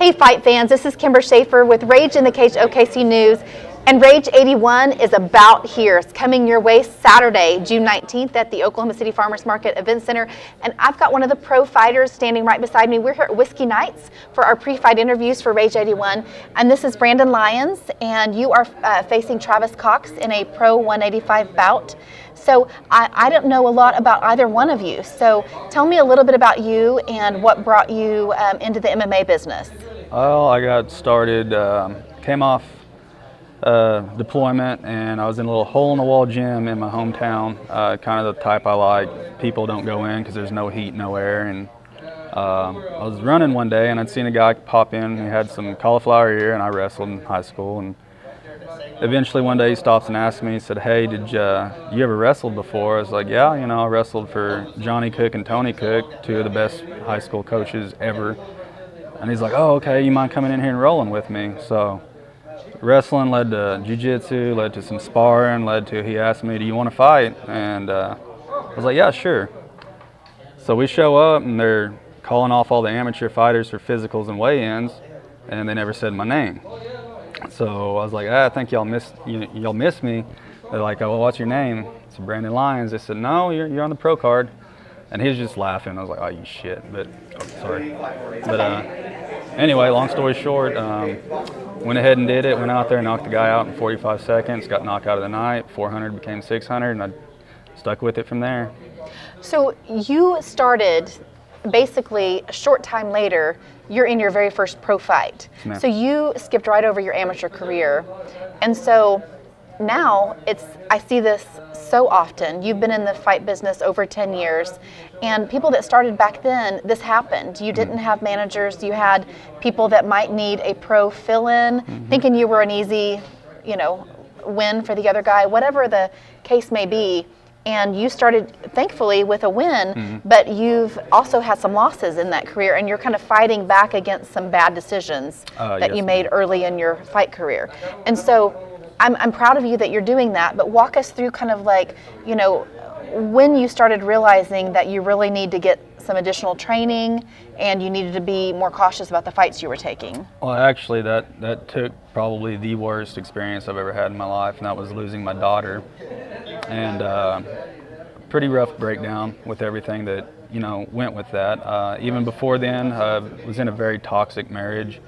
Hey fight fans, this is Kimber Schaefer with Rage in the Cage OKC News. And Rage 81 is about here. It's coming your way Saturday, June 19th at the Oklahoma City Farmers Market Event Center. And I've got one of the pro fighters standing right beside me. We're here at Whiskey Nights for our pre-fight interviews for Rage 81. And this is Brandon Lyons, and you are facing Travis Cox in a pro 185 bout. So I don't know a lot about either one of you. So tell me a little bit about you and what brought you into the MMA business. Well, I got started, came off deployment, and I was in a little hole-in-the-wall gym in my hometown, kind of the type I like. People don't go in because there's no heat, no air. And I was running one day, and I'd seen a guy pop in. He had some cauliflower ear, and I wrestled in high school. And eventually one day he stops and asks me, he said, "Hey, did you ever wrestled before?" I was like, "Yeah, I wrestled for Johnny Cook and Tony Cook, two of the best high school coaches ever." And he's like, "Oh, okay, you mind coming in here and rolling with me?" So wrestling led to jiu-jitsu, led to some sparring, led to he asked me, "Do you want to fight?" And I was like, "Yeah, sure." So we show up, and they're calling off all the amateur fighters for physicals and weigh-ins, and they never said my name. So I was like, "I think y'all miss me." They're like, "Oh, well, what's your name?" It's Brandon Lyons. They said, "No, you're on the pro card." And he was just laughing. I was like, "Oh, you shit." But sorry. But anyway, long story short, went ahead and did it. Went out there, knocked the guy out in 45 seconds. Got knockout of the night. 400 became 600, and I stuck with it from there. So you started basically a short time later. You're in your very first pro fight. So you skipped right over your amateur career, and so now I see this so often. You've been in the fight business over 10 years, and people that started back then, this happened. You didn't have managers. You had people that might need a pro fill-in, thinking you were an easy, win for the other guy, whatever the case may be. And you started, thankfully, with a win, but you've also had some losses in that career, and you're kind of fighting back against some bad decisions that you made early in your fight career. And so I'm proud of you that you're doing that, but walk us through kind of like, when you started realizing that you really need to get some additional training and you needed to be more cautious about the fights you were taking. Well, actually, that took probably the worst experience I've ever had in my life, and that was losing my daughter. And pretty rough breakdown with everything that, went with that. Even before then, I was in a very toxic marriage,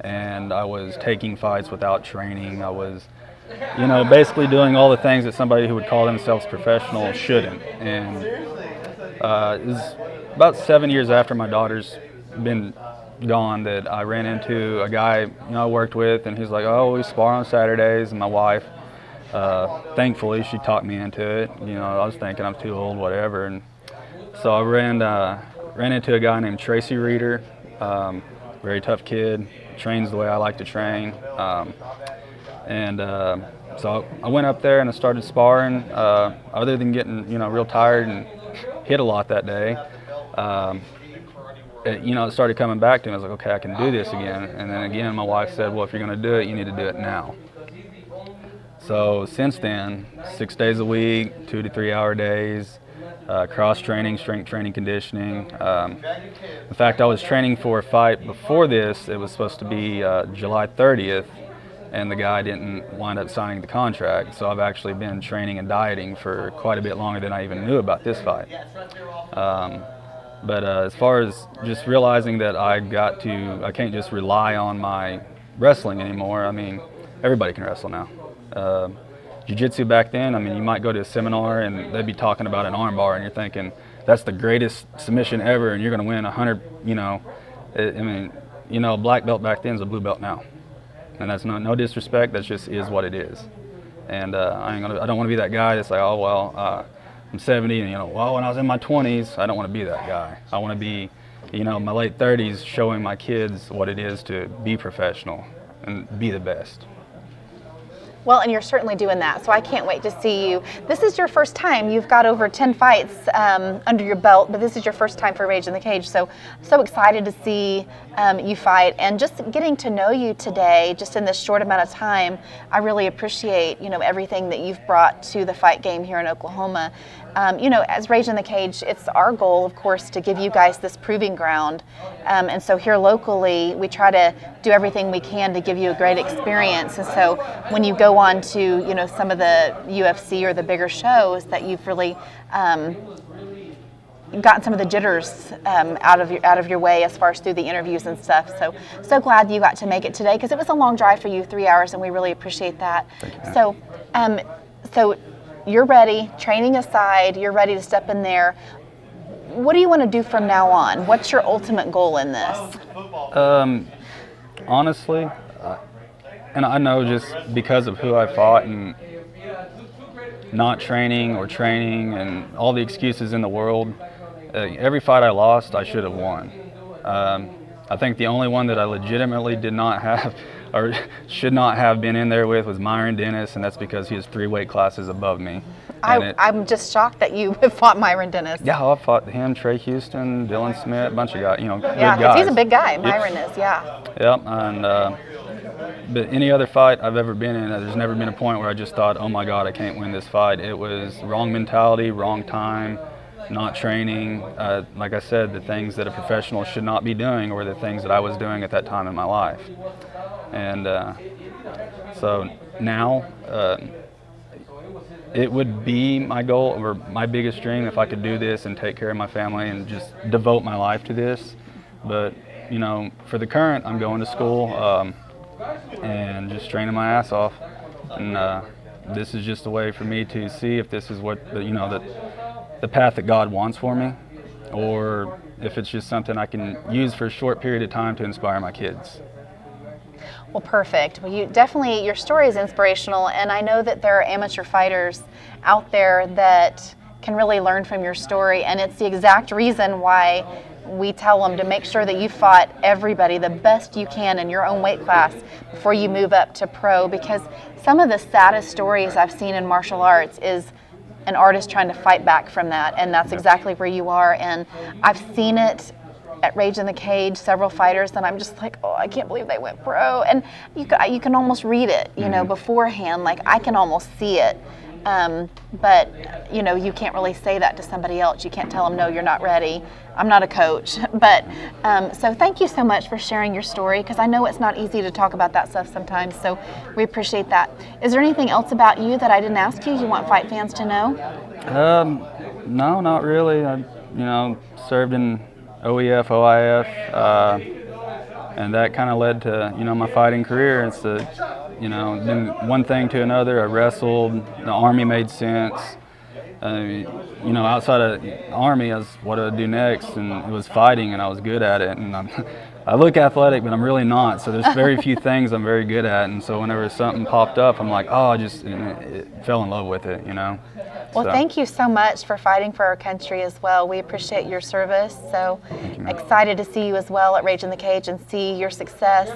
and I was taking fights without training. I was basically doing all the things that somebody who would call themselves professional shouldn't. And it was about 7 years after my daughter's been gone that I ran into a guy I worked with, and he's like, "Oh, we spar on Saturdays." And my wife, thankfully, she talked me into it. I was thinking I'm too old, whatever. And so I ran into a guy named Tracy Reeder, very tough kid, trains the way I like to train. So I went up there and I started sparring. Other than getting real tired and hit a lot that day, it started coming back to me. I was like, okay, I can do this again. And then again, my wife said, well, if you're going to do it, you need to do it now. So since then, 6 days a week, 2 to 3 hour days, cross training, strength training, conditioning. In fact, I was training for a fight before this. It was supposed to be July 30th. And the guy didn't wind up signing the contract. So I've actually been training and dieting for quite a bit longer than I even knew about this fight. But as far as just realizing that I can't just rely on my wrestling anymore. I mean, everybody can wrestle now. Jiu-jitsu back then, you might go to a seminar and they'd be talking about an arm bar and you're thinking, that's the greatest submission ever and you're gonna win 100, a black belt back then is a blue belt now. And that's no disrespect, that just is what it is. And I don't want to be that guy that's like, oh, well, I'm 70 and, well, when I was in my 20s, I don't want to be that guy. I want to be, my late 30s showing my kids what it is to be professional and be the best. Well, and you're certainly doing that, so I can't wait to see you. This is your first time. You've got over 10 fights under your belt, but this is your first time for Rage in the Cage, so excited to see you fight. And just getting to know you today, just in this short amount of time, I really appreciate, everything that you've brought to the fight game here in Oklahoma. as Rage in the Cage, it's our goal, of course, to give you guys this proving ground. And so here locally, we try to do everything we can to give you a great experience. And so when you go on to, some of the UFC or the bigger shows, that you've really gotten some of the jitters out of your way as far as through the interviews and stuff. So glad you got to make it today, because it was a long drive for you, 3 hours, and we really appreciate that. So you're ready, training aside, you're ready to step in there. What do you want to do from now on? What's your ultimate goal in this? Honestly, and I know just because of who I fought and not training or training and all the excuses in the world, every fight I lost, I should have won. I think the only one that I legitimately did not have or should not have been in there with was Myron Dennis, and that's because he was 3 weight classes above me. I'm just shocked that you have fought Myron Dennis. Yeah, I fought him, Trey Houston, Dylan Smith, a bunch of guys, good guys. Yeah, because he's a big guy, Myron is, yeah. Yep, and but any other fight I've ever been in, there's never been a point where I just thought, oh my God, I can't win this fight. It was wrong mentality, wrong time, not training. Like I said, the things that a professional should not be doing were the things that I was doing at that time in my life. And so now it would be my goal or my biggest dream if I could do this and take care of my family and just devote my life to this. But, for the current, I'm going to school and just training my ass off. And this is just a way for me to see if this is what, the path that God wants for me, or if it's just something I can use for a short period of time to inspire my kids. Well, perfect. Well, your story is inspirational, and I know that there are amateur fighters out there that can really learn from your story, and it's the exact reason why we tell them to make sure that you fought everybody the best you can in your own weight class before you move up to pro, because some of the saddest stories I've seen in martial arts is an artist trying to fight back from that, and that's exactly where you are. And I've seen it at Rage in the Cage, several fighters, and I'm just like, oh, I can't believe they went pro. And you can almost read it, beforehand. Like, I can almost see it. But you can't really say that to somebody else. You can't tell them, no, you're not ready. I'm not a coach. But so thank you so much for sharing your story, because I know it's not easy to talk about that stuff sometimes. So we appreciate that. Is there anything else about you that I didn't ask you want fight fans to know? No, not really. I served in OEF, OIF, and that kind of led to my fighting career. It's then one thing to another. I wrestled. The Army made sense. Outside of the Army, what do I do next? And it was fighting, and I was good at it. And I look athletic, but I'm really not. So there's very few things I'm very good at. And so whenever something popped up, I'm like, oh, it fell in love with it, Well, thank you so much for fighting for our country as well. We appreciate your service. So excited to see you as well at Rage in the Cage and see your success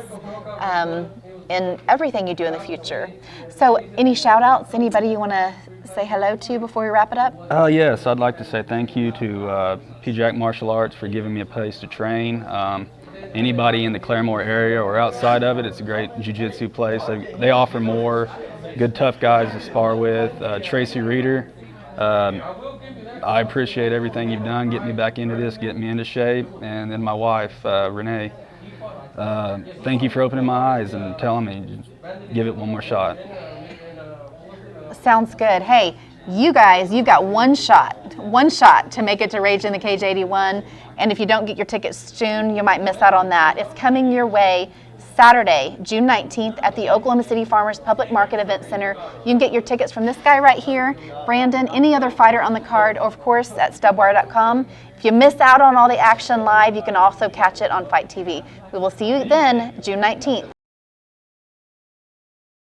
in everything you do in the future. So any shout outs, anybody you want to say hello to before we wrap it up? Yes, I'd like to say thank you to P-Jack Martial Arts for giving me a place to train. Anybody in the Claremore area or outside of it, it's a great jiu-jitsu place. They offer more good, tough guys to spar with. Tracy Reeder, I appreciate everything you've done, getting me back into this, getting me into shape. And then my wife, Renee, thank you for opening my eyes and telling me, give it one more shot. Sounds good. Hey, you guys, you've got one shot to make it to Rage in the Cage 81. And if you don't get your tickets soon, you might miss out on that. It's coming your way Saturday, June 19th at the Oklahoma City Farmers Public Market Event Center. You can get your tickets from this guy right here, Brandon, any other fighter on the card, or of course at stubwire.com. If you miss out on all the action live, you can also catch it on Fight TV. We will see you then, June 19th.